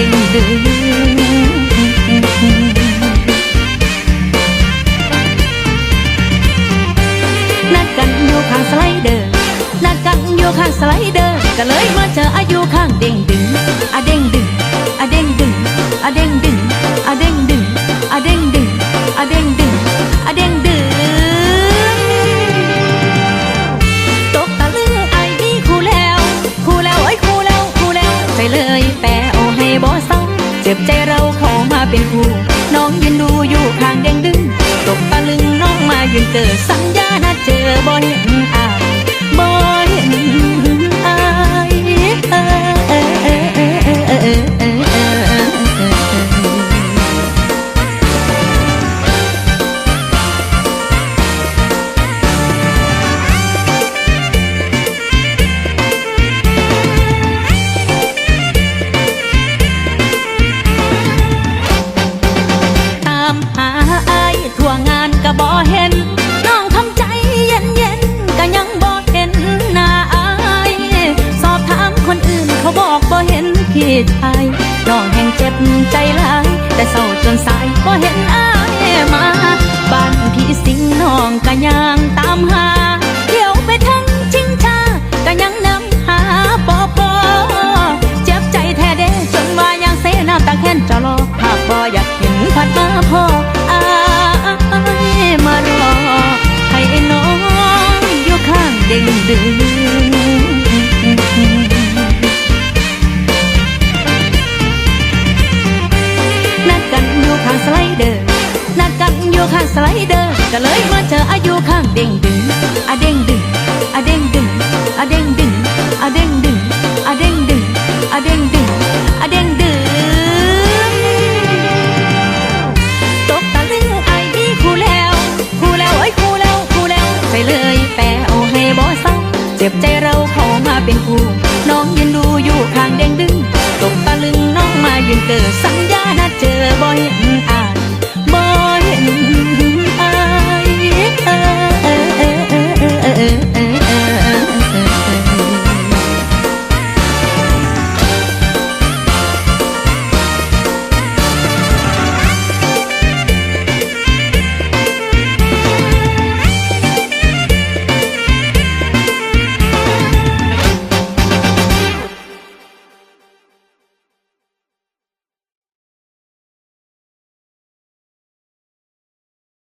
งดึงนัดกันอยู่ข้างสไลเดอร์นัดกันอยู่ข้างสไลเดอร์ก็เลยมาเจออายุข้างเด้งดึงอะเด้งดึงอะเด้งดึงอะเด้งดึงอะเด้งดึงอะเด้งดึงอะเด้งดึงอะเด้งดึงตกตะลึงไอ้นี่คู่แล้วคู่แล้วไอ้คู่แล้วคู่แล้วไปเลยแปะเอาให้บ่เศร้าเจ็บใจเราเข้ามาเป็นคู่น้องยืนดูอยู่ข้างเด้งดึงตกตะลึงน้องมายืนเกิดสัญญานัดเจอบ่เห็นอายบ่เห็นอายตามหาอายทั่วงานก็บ่เห็นน้องทำใจเย็นๆก็ยังบ่เห็นหน้าอายสอบถามคนอื่นเขาบอกบ่เห็นพี่ชายน้องแห่งเจ็บใจหลายแต่เศร้าจนสายบ่เห็นอายมาบ้านพี่สิงน้องก็ยังตามหาเที่ยวไปทั้งชิงชาก็ยังนำหาปอปอเจ็บใจแท้เด้จนว่ายังเสน้ำตาแค้นจะรอหากบ่อยากเห็นพัดมาพ่ออายมารอให้น้องอยู่ข้างเด้งดึงนัดกันอยู่ข้างสไลเดอร์นัดกันอยู่ข้างสไลเดอร์ก็เลยมาเจออายุข้างเด้งดึงอะเด้งดึงอะเด้งดึงอะเด้งดึงอะเด้งดึงอะเด้งดึงอะเด้งดึงอะเด้งดึงตกตะลึงไอ้นี่คู่แล้วคู่แล้วไอ้คู่แล้วคู่แล้วไปเลยแปะเอาให้บ่เศร้าเจ็บใจเราเข้ามาเป็นคู่น้องยืนดูอยู่ข้างเด้งดึงตกตะลึงน้องมายืนเกิดสัญ